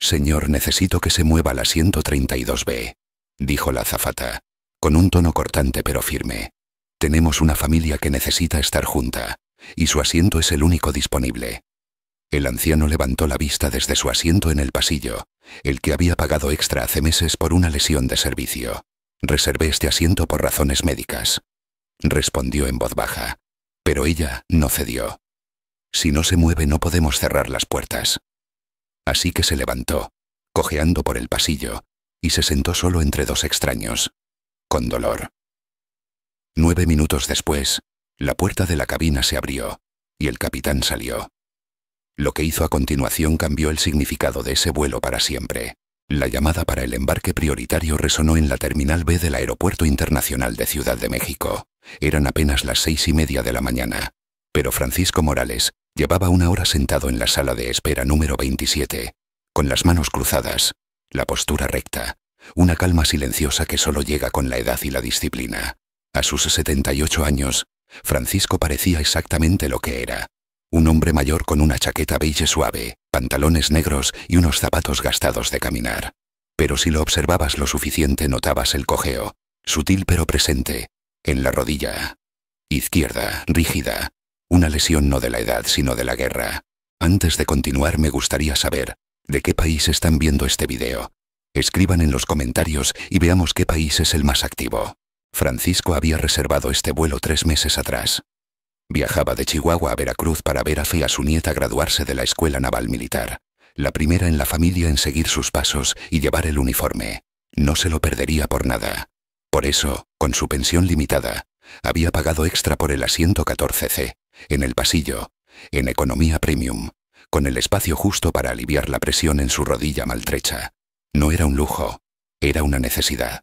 Señor, necesito que se mueva la 132B, dijo la azafata, con un tono cortante pero firme. Tenemos una familia que necesita estar junta, y su asiento es el único disponible. El anciano levantó la vista desde su asiento en el pasillo, el que había pagado extra hace meses por una lesión de servicio. Reservé este asiento por razones médicas, respondió en voz baja, pero ella no cedió. Si no se mueve no podemos cerrar las puertas. Así que se levantó, cojeando por el pasillo, y se sentó solo entre dos extraños, con dolor. 9 minutos después, la puerta de la cabina se abrió, y el capitán salió. Lo que hizo a continuación cambió el significado de ese vuelo para siempre. La llamada para el embarque prioritario resonó en la Terminal B del Aeropuerto Internacional de Ciudad de México. Eran apenas las 6:30 de la mañana, pero Francisco Morales llevaba 1 hora sentado en la sala de espera número 27, con las manos cruzadas, la postura recta, una calma silenciosa que solo llega con la edad y la disciplina. A sus 78 años, Francisco parecía exactamente lo que era. Un hombre mayor con una chaqueta beige suave, pantalones negros y unos zapatos gastados de caminar. Pero si lo observabas lo suficiente notabas el cojeo, sutil pero presente, en la rodilla izquierda, rígida. Una lesión no de la edad sino de la guerra. Antes de continuar me gustaría saber, ¿de qué país están viendo este video? Escriban en los comentarios y veamos qué país es el más activo. Francisco había reservado este vuelo 3 meses atrás. Viajaba de Chihuahua a Veracruz para ver a Fe, a su nieta, graduarse de la Escuela Naval Militar, la primera en la familia en seguir sus pasos y llevar el uniforme. No se lo perdería por nada. Por eso, con su pensión limitada, había pagado extra por el asiento 14C, en el pasillo, en economía premium, con el espacio justo para aliviar la presión en su rodilla maltrecha. No era un lujo, era una necesidad.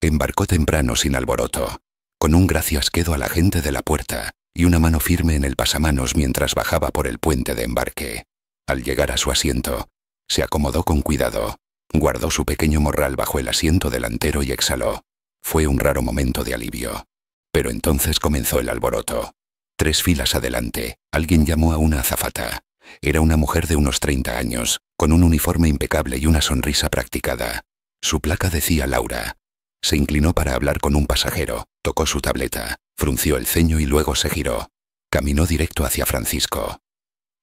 Embarcó temprano sin alboroto, con un gracias quedo a la gente de la puerta y una mano firme en el pasamanos mientras bajaba por el puente de embarque. Al llegar a su asiento, se acomodó con cuidado, guardó su pequeño morral bajo el asiento delantero y exhaló. Fue un raro momento de alivio. Pero entonces comenzó el alboroto. 3 filas adelante, alguien llamó a una azafata. Era una mujer de unos 30 años, con un uniforme impecable y una sonrisa practicada. Su placa decía Laura. Se inclinó para hablar con un pasajero, tocó su tableta, frunció el ceño y luego se giró. Caminó directo hacia Francisco.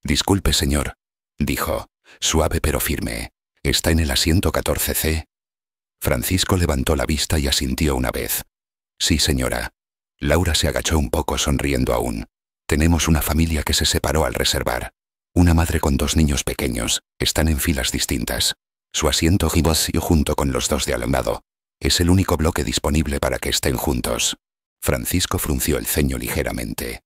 «Disculpe, señor», dijo, suave pero firme. «¿Está en el asiento 14C?» Francisco levantó la vista y asintió una vez. «Sí, señora». Laura se agachó un poco sonriendo aún. «Tenemos una familia que se separó al reservar. Una madre con 2 niños pequeños, están en filas distintas. Su asiento vacío junto con los 2 de al lado. Es el único bloque disponible para que estén juntos». Francisco frunció el ceño ligeramente.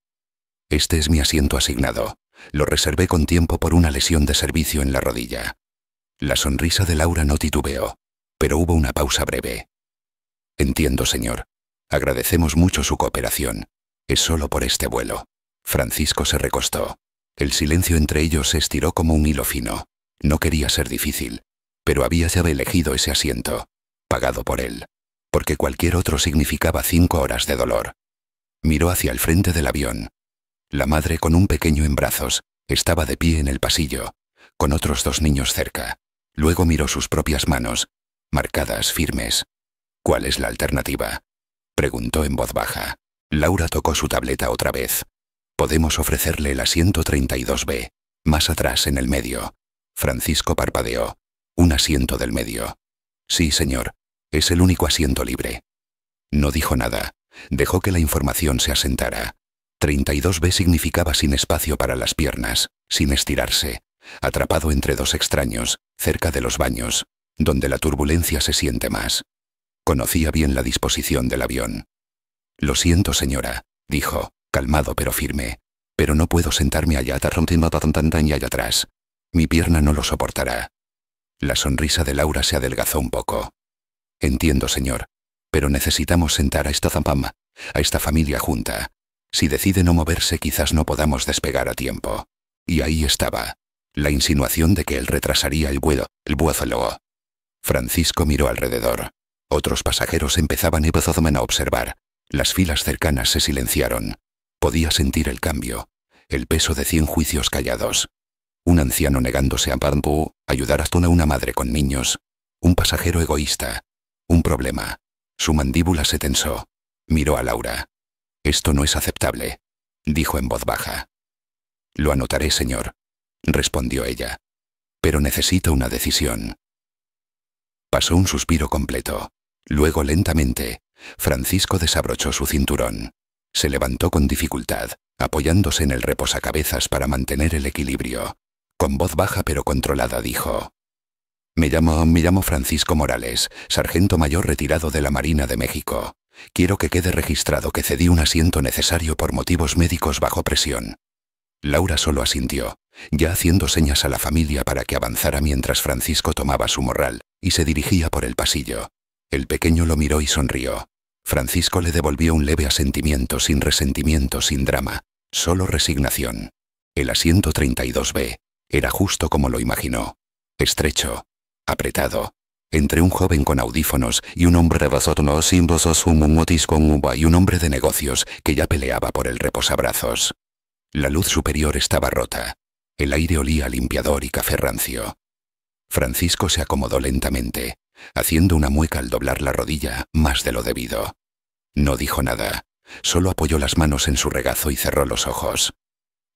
«Este es mi asiento asignado. Lo reservé con tiempo por una lesión de servicio en la rodilla». La sonrisa de Laura no titubeó, pero hubo una pausa breve. «Entiendo, señor. Agradecemos mucho su cooperación. Es solo por este vuelo». Francisco se recostó. El silencio entre ellos se estiró como un hilo fino. No quería ser difícil, pero había ya elegido ese asiento, pagado por él, porque cualquier otro significaba 5 horas de dolor. Miró hacia el frente del avión. La madre, con un pequeño en brazos, estaba de pie en el pasillo, con otros 2 niños cerca. Luego miró sus propias manos, marcadas, firmes. «¿Cuál es la alternativa?», preguntó en voz baja. Laura tocó su tableta otra vez. «Podemos ofrecerle el asiento 32B, más atrás en el medio». Francisco parpadeó. «Un asiento del medio». «Sí, señor. Es el único asiento libre». No dijo nada. Dejó que la información se asentara. 32B significaba sin espacio para las piernas, sin estirarse, atrapado entre 2 extraños, cerca de los baños, donde la turbulencia se siente más. Conocía bien la disposición del avión. «Lo siento, señora», dijo, calmado pero firme, «pero no puedo sentarme allá y allá atrás. Mi pierna no lo soportará». La sonrisa de Laura se adelgazó un poco. «Entiendo, señor, pero necesitamos sentar a esta familia junta. Si decide no moverse quizás no podamos despegar a tiempo». Y ahí estaba, la insinuación de que él retrasaría el vuelo. Francisco miró alrededor. Otros pasajeros empezaban a observar. Las filas cercanas se silenciaron. Podía sentir el cambio, el peso de 100 juicios callados. Un anciano negándose a Bambú, ayudar a toda una madre con niños. Un pasajero egoísta. Un problema. Su mandíbula se tensó. Miró a Laura. Esto no es aceptable, dijo en voz baja. Lo anotaré, señor, respondió ella. Pero necesito una decisión. Pasó un suspiro completo. Luego, lentamente, Francisco desabrochó su cinturón. Se levantó con dificultad, apoyándose en el reposacabezas para mantener el equilibrio. Con voz baja pero controlada dijo: Me llamo Francisco Morales, sargento mayor retirado de la Marina de México. Quiero que quede registrado que cedí un asiento necesario por motivos médicos bajo presión. Laura solo asintió, ya haciendo señas a la familia para que avanzara mientras Francisco tomaba su morral y se dirigía por el pasillo. El pequeño lo miró y sonrió. Francisco le devolvió un leve asentimiento, sin resentimiento, sin drama, solo resignación. El asiento 32B era justo como lo imaginó. Estrecho, apretado, entre un joven con audífonos y un hombre y un hombre de negocios que ya peleaba por el reposabrazos. La luz superior estaba rota. El aire olía a limpiador y café rancio. Francisco se acomodó lentamente, haciendo una mueca al doblar la rodilla más de lo debido. No dijo nada, solo apoyó las manos en su regazo y cerró los ojos.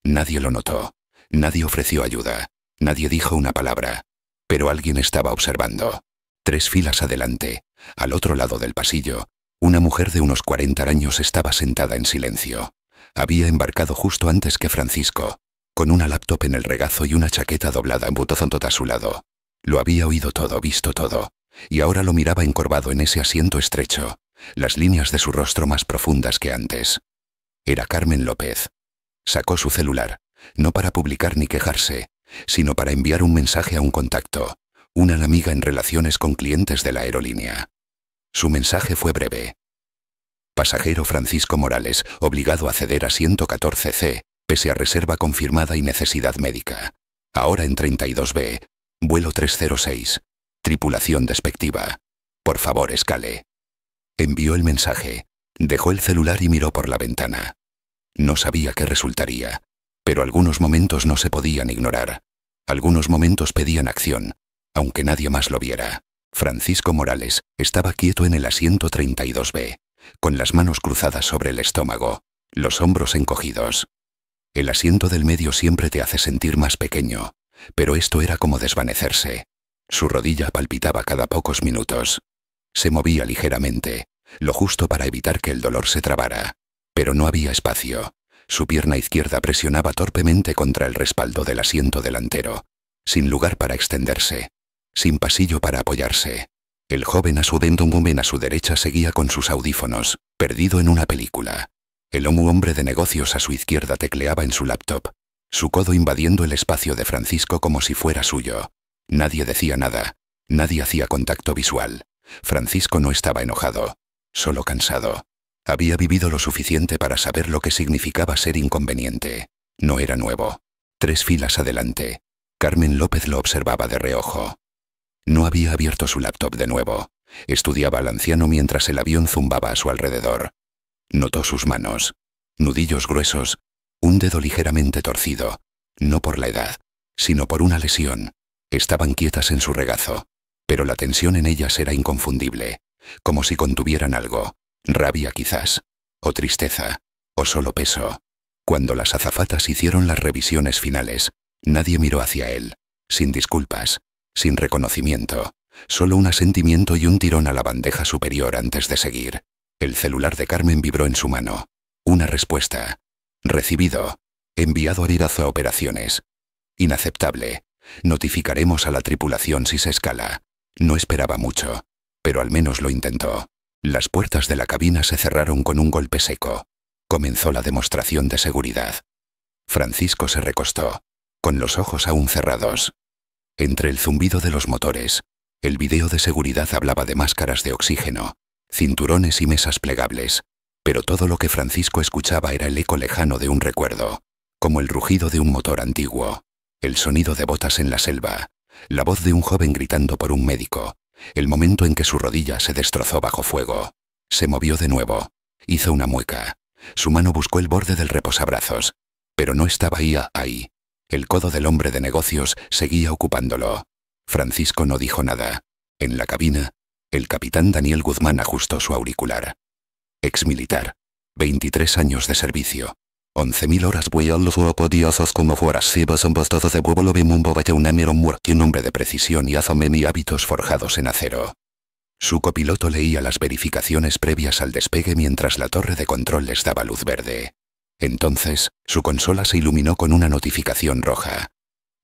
Nadie lo notó, nadie ofreció ayuda, nadie dijo una palabra, pero alguien estaba observando. 3 filas adelante, al otro lado del pasillo, una mujer de unos 40 años estaba sentada en silencio. Había embarcado justo antes que Francisco, con una laptop en el regazo y una chaqueta doblada en botón a su lado. Lo había oído todo, visto todo, y ahora lo miraba encorvado en ese asiento estrecho, las líneas de su rostro más profundas que antes. Era Carmen López. Sacó su celular, no para publicar ni quejarse, sino para enviar un mensaje a un contacto, una amiga en relaciones con clientes de la aerolínea. Su mensaje fue breve. Pasajero Francisco Morales, obligado a ceder asiento 14C, pese a reserva confirmada y necesidad médica. Ahora en 32B, vuelo 306. Tripulación despectiva. Por favor, escale. Envió el mensaje, dejó el celular y miró por la ventana. No sabía qué resultaría, pero algunos momentos no se podían ignorar. Algunos momentos pedían acción, aunque nadie más lo viera. Francisco Morales estaba quieto en el asiento 32B, con las manos cruzadas sobre el estómago, los hombros encogidos. El asiento del medio siempre te hace sentir más pequeño, pero esto era como desvanecerse. Su rodilla palpitaba cada pocos minutos. Se movía ligeramente, lo justo para evitar que el dolor se trabara, pero no había espacio. Su pierna izquierda presionaba torpemente contra el respaldo del asiento delantero, sin lugar para extenderse, sin pasillo para apoyarse. El joven a su derecha seguía con sus audífonos, perdido en una película. El hombre de negocios a su izquierda tecleaba en su laptop, su codo invadiendo el espacio de Francisco como si fuera suyo. Nadie decía nada, nadie hacía contacto visual. Francisco no estaba enojado, solo cansado. Había vivido lo suficiente para saber lo que significaba ser inconveniente. No era nuevo. 3 filas adelante. Carmen López lo observaba de reojo. No había abierto su laptop de nuevo. Estudiaba al anciano mientras el avión zumbaba a su alrededor. Notó sus manos. Nudillos gruesos. Un dedo ligeramente torcido. No por la edad, sino por una lesión. Estaban quietas en su regazo, pero la tensión en ellas era inconfundible, como si contuvieran algo. Rabia quizás, o tristeza, o solo peso. Cuando las azafatas hicieron las revisiones finales, nadie miró hacia él, sin disculpas, sin reconocimiento, solo un asentimiento y un tirón a la bandeja superior antes de seguir. El celular de Carmen vibró en su mano. Una respuesta. Recibido. Enviado a operaciones. Inaceptable. Notificaremos a la tripulación si se escala. No esperaba mucho, pero al menos lo intentó. Las puertas de la cabina se cerraron con un golpe seco. Comenzó la demostración de seguridad. Francisco se recostó, con los ojos aún cerrados. Entre el zumbido de los motores, el video de seguridad hablaba de máscaras de oxígeno, cinturones y mesas plegables, pero todo lo que Francisco escuchaba era el eco lejano de un recuerdo, como el rugido de un motor antiguo, el sonido de botas en la selva, la voz de un joven gritando por un médico, el momento en que su rodilla se destrozó bajo fuego. Se movió de nuevo, hizo una mueca, su mano buscó el borde del reposabrazos, pero no estaba ahí. El codo del hombre de negocios seguía ocupándolo. Francisco no dijo nada. En la cabina, el capitán Daniel Guzmán ajustó su auricular. Exmilitar. 23 años de servicio. 11.000 horas vuelos odiosos como fueras sibas embastados de huevo lo bimumbo vaya un un hombre de precisión y azome y hábitos forjados en acero. Su copiloto leía las verificaciones previas al despegue mientras la torre de control les daba luz verde. Entonces, su consola se iluminó con una notificación roja.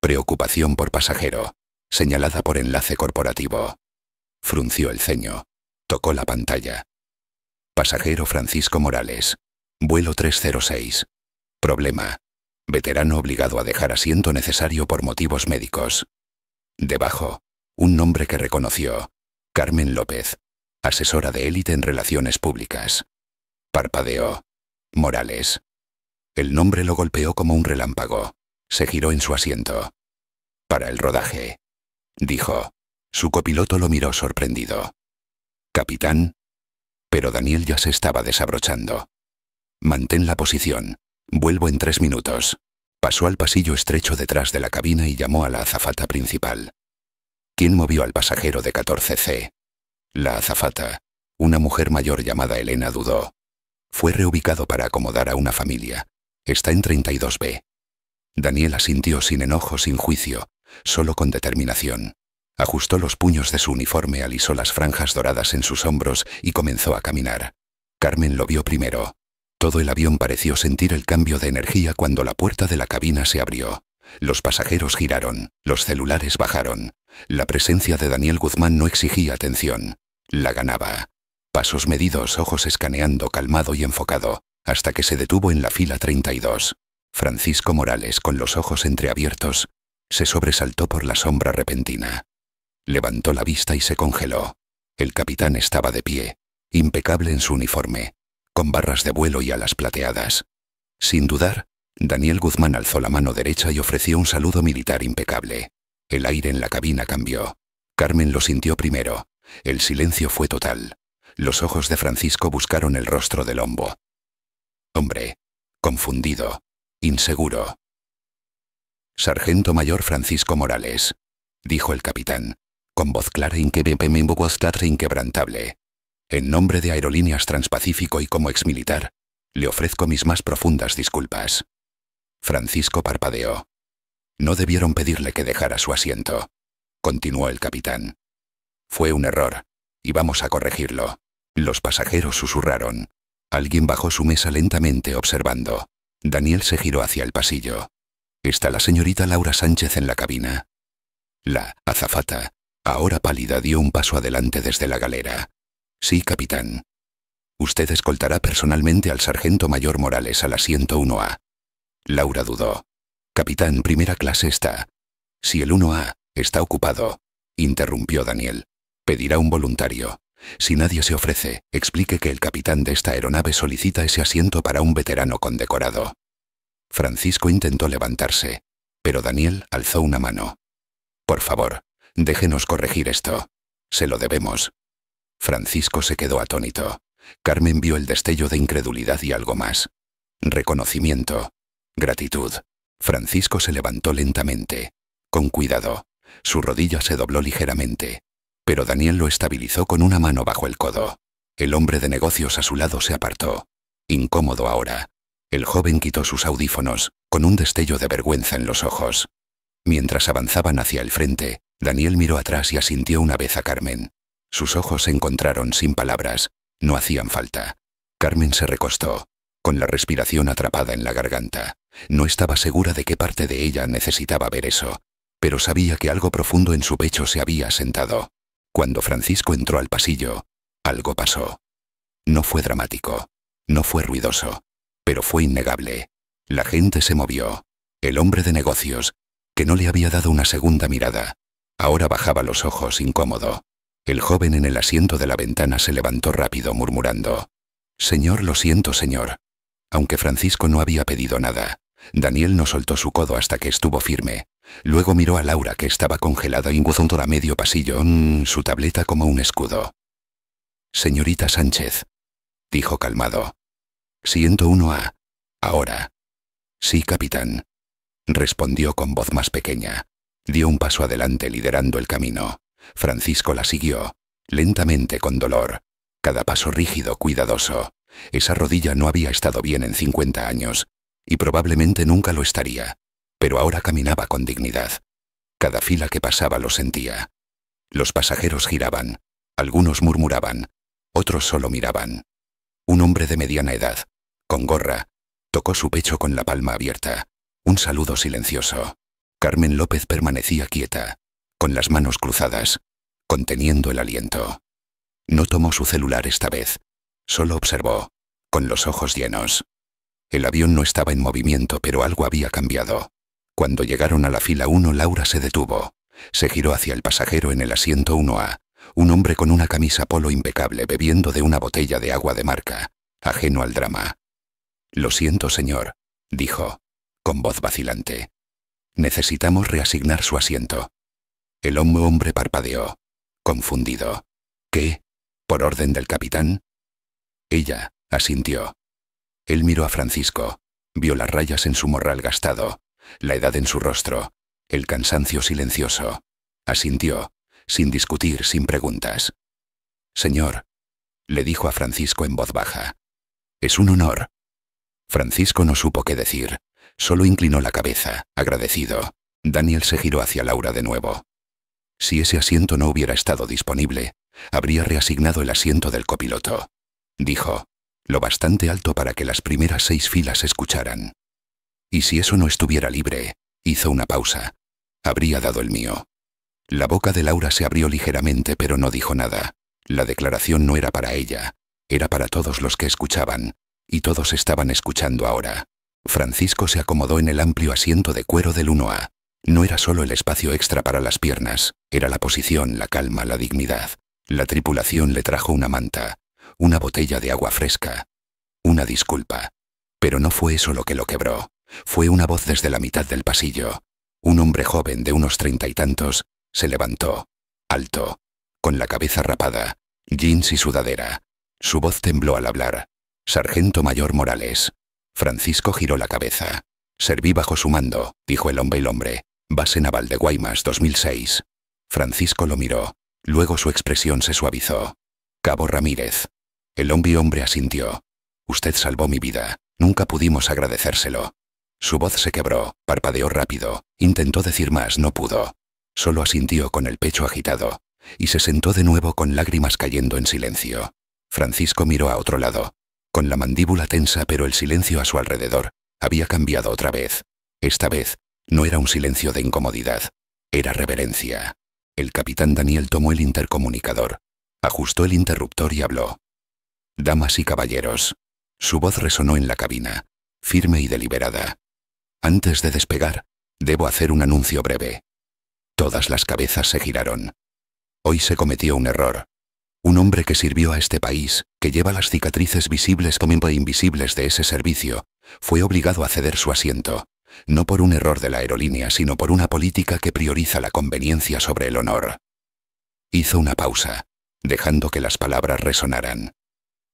Preocupación por pasajero. Señalada por enlace corporativo. Frunció el ceño. Tocó la pantalla. Pasajero Francisco Morales. Vuelo 306. Problema. Veterano obligado a dejar asiento necesario por motivos médicos. Debajo, un nombre que reconoció. Carmen López. Asesora de élite en relaciones públicas. Parpadeó. Morales. El nombre lo golpeó como un relámpago. Se giró en su asiento. Para el rodaje. Dijo. Su copiloto lo miró sorprendido. Capitán. Pero Daniel ya se estaba desabrochando. Mantén la posición. Vuelvo en 3 minutos. Pasó al pasillo estrecho detrás de la cabina y llamó a la azafata principal. ¿Quién movió al pasajero de 14C? La azafata. Una mujer mayor llamada Elena dudó. Fue reubicado para acomodar a una familia. Está en 32B. Daniel asintió sin enojo, sin juicio, solo con determinación. Ajustó los puños de su uniforme, alisó las franjas doradas en sus hombros y comenzó a caminar. Carmen lo vio primero. Todo el avión pareció sentir el cambio de energía cuando la puerta de la cabina se abrió. Los pasajeros giraron, los celulares bajaron. La presencia de Daniel Guzmán no exigía atención. La ganaba. Pasos medidos, ojos escaneando, calmado y enfocado, hasta que se detuvo en la fila 32. Francisco Morales, con los ojos entreabiertos, se sobresaltó por la sombra repentina. Levantó la vista y se congeló. El capitán estaba de pie, impecable en su uniforme, con barras de vuelo y alas plateadas. Sin dudar, Daniel Guzmán alzó la mano derecha y ofreció un saludo militar impecable. El aire en la cabina cambió. Carmen lo sintió primero. El silencio fue total. Los ojos de Francisco buscaron el rostro del hombre. Hombre. Confundido. Inseguro. Sargento Mayor Francisco Morales, dijo el capitán, con voz clara e inquebrantable. En nombre de Aerolíneas Transpacífico y como exmilitar, le ofrezco mis más profundas disculpas. Francisco parpadeó. No debieron pedirle que dejara su asiento, continuó el capitán. Fue un error, y vamos a corregirlo. Los pasajeros susurraron. Alguien bajó su mesa lentamente observando. Daniel se giró hacia el pasillo. ¿Está la señorita Laura Sánchez en la cabina? La azafata, ahora pálida, dio un paso adelante desde la galera. Sí, capitán. Usted escoltará personalmente al sargento mayor Morales al asiento 1A. Laura dudó. Capitán, primera clase está. Si el 1A está ocupado, interrumpió Daniel. Pedirá un voluntario. Si nadie se ofrece, explique que el capitán de esta aeronave solicita ese asiento para un veterano condecorado. Francisco intentó levantarse, pero Daniel alzó una mano. Por favor, déjenos corregir esto. Se lo debemos. Francisco se quedó atónito. Carmen vio el destello de incredulidad y algo más. Reconocimiento. Gratitud. Francisco se levantó lentamente. Con cuidado. Su rodilla se dobló ligeramente. Pero Daniel lo estabilizó con una mano bajo el codo. El hombre de negocios a su lado se apartó. Incómodo ahora. El joven quitó sus audífonos, con un destello de vergüenza en los ojos. Mientras avanzaban hacia el frente, Daniel miró atrás y asintió una vez a Carmen. Sus ojos se encontraron sin palabras. No hacían falta. Carmen se recostó, con la respiración atrapada en la garganta. No estaba segura de qué parte de ella necesitaba ver eso, pero sabía que algo profundo en su pecho se había asentado. Cuando Francisco entró al pasillo, algo pasó. No fue dramático, no fue ruidoso, pero fue innegable. La gente se movió. El hombre de negocios, que no le había dado una segunda mirada, ahora bajaba los ojos incómodo. El joven en el asiento de la ventana se levantó rápido murmurando. Señor, lo siento, señor. Aunque Francisco no había pedido nada, Daniel no soltó su codo hasta que estuvo firme. Luego miró a Laura, que estaba congelada y junto a medio pasillo, su tableta como un escudo. Señorita Sánchez, dijo calmado. Siento 1A. Ahora. Sí, capitán. respondió con voz más pequeña. Dio un paso adelante liderando el camino. Francisco la siguió, lentamente con dolor. Cada paso rígido, cuidadoso. Esa rodilla no había estado bien en 50 años, y probablemente nunca lo estaría. Pero ahora caminaba con dignidad. Cada fila que pasaba lo sentía. Los pasajeros giraban. Algunos murmuraban. Otros solo miraban. Un hombre de mediana edad, con gorra, tocó su pecho con la palma abierta. Un saludo silencioso. Carmen López permanecía quieta, con las manos cruzadas, conteniendo el aliento. No tomó su celular esta vez. Solo observó, con los ojos llenos. El avión no estaba en movimiento, pero algo había cambiado. Cuando llegaron a la fila 1, Laura se detuvo. Se giró hacia el pasajero en el asiento 1A, un hombre con una camisa polo impecable bebiendo de una botella de agua de marca, ajeno al drama. «Lo siento, señor», dijo, con voz vacilante. «Necesitamos reasignar su asiento». El hombre parpadeó, confundido. «¿Qué? ¿Por orden del capitán?» Ella asintió. Él miró a Francisco, vio las rayas en su morral gastado, la edad en su rostro, el cansancio silencioso. Asintió, sin discutir, sin preguntas. «Señor», le dijo a Francisco en voz baja. «Es un honor». Francisco no supo qué decir, solo inclinó la cabeza, agradecido. Daniel se giró hacia Laura de nuevo. Si ese asiento no hubiera estado disponible, habría reasignado el asiento del copiloto. Dijo, lo bastante alto para que las primeras 6 filas escucharan. Y si eso no estuviera libre, hizo una pausa. Habría dado el mío. La boca de Laura se abrió ligeramente, pero no dijo nada. La declaración no era para ella, era para todos los que escuchaban, y todos estaban escuchando ahora. Francisco se acomodó en el amplio asiento de cuero del 1A. No era solo el espacio extra para las piernas, era la posición, la calma, la dignidad. La tripulación le trajo una manta, una botella de agua fresca, una disculpa. Pero no fue eso lo que lo quebró. Fue una voz desde la mitad del pasillo. Un hombre joven de unos 30 y tantos se levantó, alto, con la cabeza rapada, jeans y sudadera. Su voz tembló al hablar. «Sargento Mayor Morales». Francisco giró la cabeza. «Serví bajo su mando», dijo el hombre. «Base Naval de Guaymas, 2006». Francisco lo miró. Luego su expresión se suavizó. «Cabo Ramírez». El hombre asintió. «Usted salvó mi vida. Nunca pudimos agradecérselo». Su voz se quebró, parpadeó rápido. Intentó decir más, no pudo. Solo asintió con el pecho agitado. Y se sentó de nuevo con lágrimas cayendo en silencio. Francisco miró a otro lado, con la mandíbula tensa, pero el silencio a su alrededor había cambiado otra vez. Esta vez no era un silencio de incomodidad, era reverencia. El capitán Daniel tomó el intercomunicador, ajustó el interruptor y habló. «Damas y caballeros». Su voz resonó en la cabina, firme y deliberada. «Antes de despegar, debo hacer un anuncio breve». Todas las cabezas se giraron. Hoy se cometió un error. Un hombre que sirvió a este país, que lleva las cicatrices visibles como invisibles de ese servicio, fue obligado a ceder su asiento, no por un error de la aerolínea, sino por una política que prioriza la conveniencia sobre el honor. Hizo una pausa, dejando que las palabras resonaran.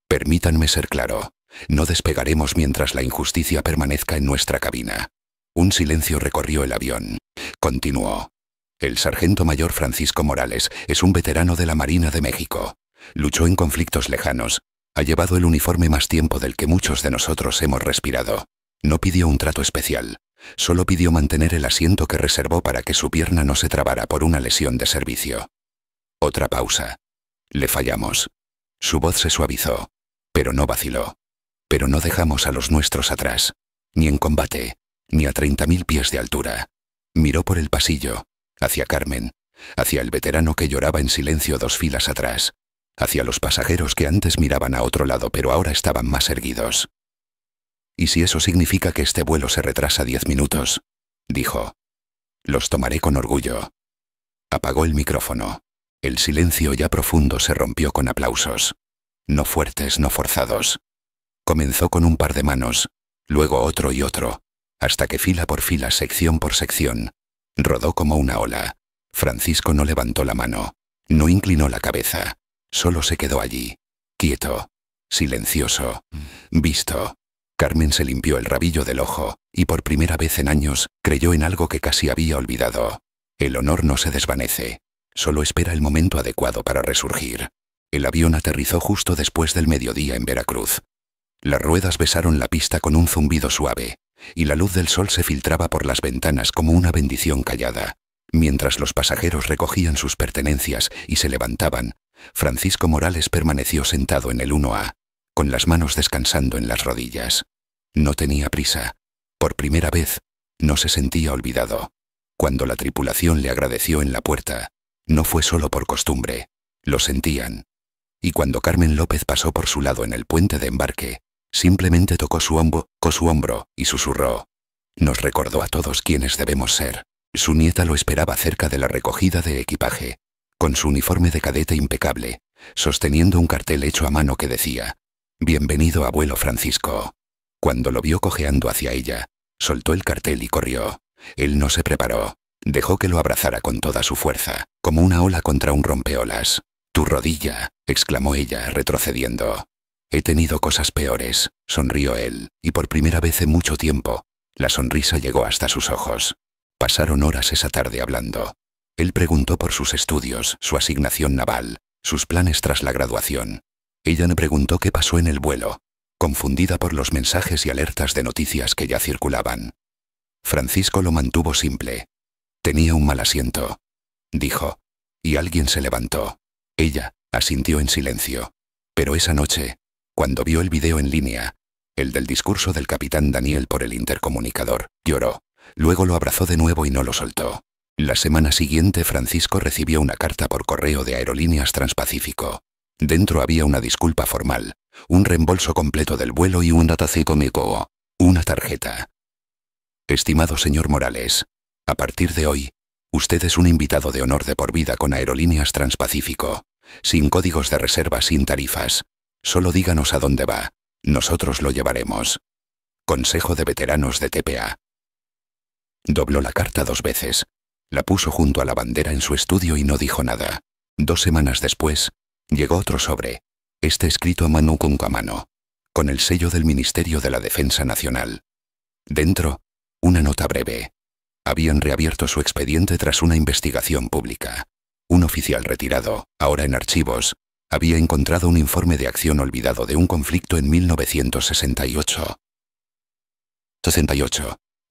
«Permítanme ser claro, no despegaremos mientras la injusticia permanezca en nuestra cabina». Un silencio recorrió el avión. Continuó. «El sargento mayor Francisco Morales es un veterano de la Marina de México. Luchó en conflictos lejanos. Ha llevado el uniforme más tiempo del que muchos de nosotros hemos respirado. No pidió un trato especial. Solo pidió mantener el asiento que reservó para que su pierna no se trabara por una lesión de servicio». Otra pausa. «Le fallamos». Su voz se suavizó, pero no vaciló. «Pero no dejamos a los nuestros atrás. Ni en combate, ni a 30.000 pies de altura». Miró por el pasillo, hacia Carmen, hacia el veterano que lloraba en silencio 2 filas atrás, hacia los pasajeros que antes miraban a otro lado pero ahora estaban más erguidos. «¿Y si eso significa que este vuelo se retrasa 10 minutos?» dijo. «Los tomaré con orgullo». Apagó el micrófono. El silencio ya profundo se rompió con aplausos. No fuertes, no forzados. Comenzó con un par de manos, luego otro y otro, hasta que fila por fila, sección por sección, rodó como una ola. Francisco no levantó la mano, no inclinó la cabeza, solo se quedó allí, quieto, silencioso, visto. Carmen se limpió el rabillo del ojo, y por primera vez en años, creyó en algo que casi había olvidado. El honor no se desvanece. Solo espera el momento adecuado para resurgir. El avión aterrizó justo después del mediodía en Veracruz. Las ruedas besaron la pista con un zumbido suave, y la luz del sol se filtraba por las ventanas como una bendición callada. Mientras los pasajeros recogían sus pertenencias y se levantaban, Francisco Morales permaneció sentado en el 1A, con las manos descansando en las rodillas. No tenía prisa. Por primera vez, no se sentía olvidado. Cuando la tripulación le agradeció en la puerta, no fue solo por costumbre, lo sentían. Y cuando Carmen López pasó por su lado en el puente de embarque, simplemente tocó su hombro y susurró. Nos recordó a todos quiénes debemos ser. Su nieta lo esperaba cerca de la recogida de equipaje, con su uniforme de cadete impecable, sosteniendo un cartel hecho a mano que decía: «Bienvenido, abuelo Francisco». Cuando lo vio cojeando hacia ella, soltó el cartel y corrió. Él no se preparó. Dejó que lo abrazara con toda su fuerza, como una ola contra un rompeolas. «Tu rodilla», exclamó ella, retrocediendo. «He tenido cosas peores», sonrió él, y por primera vez en mucho tiempo, la sonrisa llegó hasta sus ojos. Pasaron horas esa tarde hablando. Él preguntó por sus estudios, su asignación naval, sus planes tras la graduación. Ella le preguntó qué pasó en el vuelo, confundida por los mensajes y alertas de noticias que ya circulaban. Francisco lo mantuvo simple. «Tenía un mal asiento», dijo, y alguien se levantó. Ella asintió en silencio. Pero esa noche, cuando vio el video en línea, el del discurso del capitán Daniel por el intercomunicador, lloró. Luego lo abrazó de nuevo y no lo soltó. La semana siguiente Francisco recibió una carta por correo de Aerolíneas Transpacífico. Dentro había una disculpa formal, un reembolso completo del vuelo y un datace cómico, una tarjeta. «Estimado señor Morales, a partir de hoy, usted es un invitado de honor de por vida con Aerolíneas Transpacífico, sin códigos de reserva, sin tarifas. Solo díganos a dónde va, nosotros lo llevaremos. Consejo de Veteranos de TPA». Dobló la carta 2 veces, la puso junto a la bandera en su estudio y no dijo nada. 2 semanas después, llegó otro sobre, este escrito a mano con mano, con el sello del Ministerio de la Defensa Nacional. Dentro, una nota breve. Habían reabierto su expediente tras una investigación pública. Un oficial retirado, ahora en archivos, había encontrado un informe de acción olvidado de un conflicto en 1968.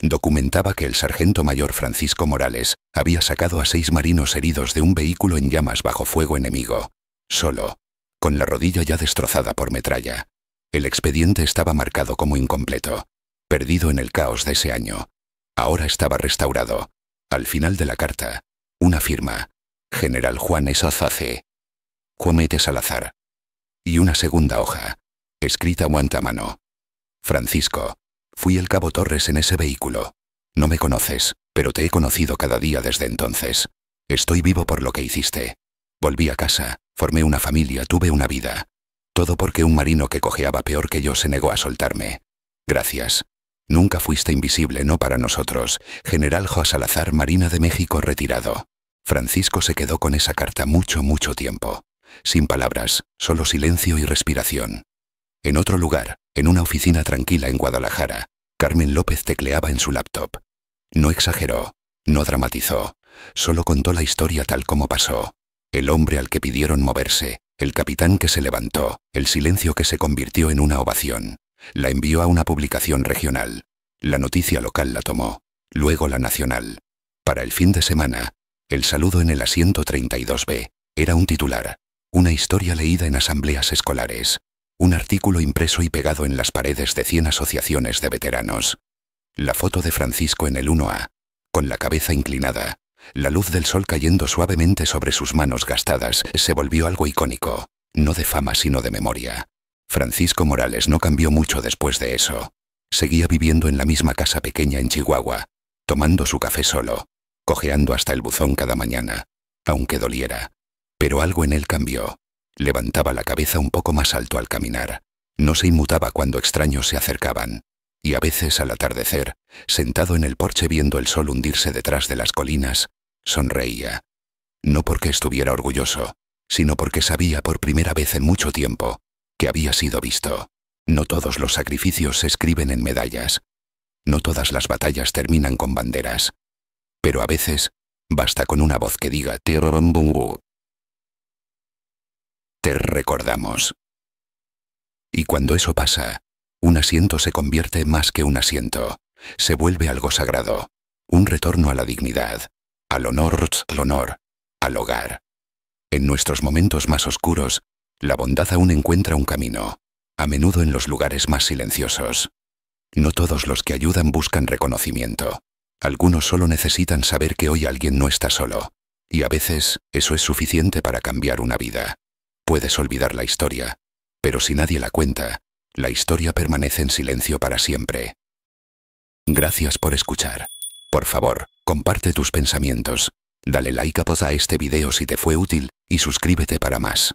Documentaba que el sargento mayor Francisco Morales había sacado a 6 marinos heridos de un vehículo en llamas bajo fuego enemigo, solo, con la rodilla ya destrozada por metralla. El expediente estaba marcado como incompleto, perdido en el caos de ese año. Ahora estaba restaurado. Al final de la carta, una firma: General Juan S.A.C. Juanete Salazar. Y una segunda hoja, escrita a mano. Francisco, fui el cabo Torres en ese vehículo. No me conoces, pero te he conocido cada día desde entonces. Estoy vivo por lo que hiciste. Volví a casa, formé una familia, tuve una vida. Todo porque un marino que cojeaba peor que yo se negó a soltarme. Gracias. Nunca fuiste invisible, no para nosotros. General Juan Salazar, Marina de México, retirado. Francisco se quedó con esa carta mucho tiempo. Sin palabras, solo silencio y respiración. En otro lugar, en una oficina tranquila en Guadalajara, Carmen López tecleaba en su laptop. No exageró, no dramatizó, solo contó la historia tal como pasó. El hombre al que pidieron moverse, el capitán que se levantó, el silencio que se convirtió en una ovación. La envió a una publicación regional. La noticia local la tomó, luego la nacional. Para el fin de semana, el saludo en el asiento 32B era un titular, una historia leída en asambleas escolares, un artículo impreso y pegado en las paredes de 100 asociaciones de veteranos. La foto de Francisco en el 1A, con la cabeza inclinada, la luz del sol cayendo suavemente sobre sus manos gastadas, se volvió algo icónico, no de fama sino de memoria. Francisco Morales no cambió mucho después de eso. Seguía viviendo en la misma casa pequeña en Chihuahua, tomando su café solo, cojeando hasta el buzón cada mañana, aunque doliera. Pero algo en él cambió. Levantaba la cabeza un poco más alto al caminar. No se inmutaba cuando extraños se acercaban. Y a veces al atardecer, sentado en el porche viendo el sol hundirse detrás de las colinas, sonreía. No porque estuviera orgulloso, sino porque sabía por primera vez en mucho tiempo que había sido visto. No todos los sacrificios se escriben en medallas. No todas las batallas terminan con banderas. Pero a veces, basta con una voz que diga te recordamos. Y cuando eso pasa, un asiento se convierte en más que un asiento. Se vuelve algo sagrado. Un retorno a la dignidad, al honor, al hogar. En nuestros momentos más oscuros, la bondad aún encuentra un camino, a menudo en los lugares más silenciosos. No todos los que ayudan buscan reconocimiento. Algunos solo necesitan saber que hoy alguien no está solo. Y a veces, eso es suficiente para cambiar una vida. Puedes olvidar la historia, pero si nadie la cuenta, la historia permanece en silencio para siempre. Gracias por escuchar. Por favor, comparte tus pensamientos. Dale like a este video si te fue útil, y suscríbete para más.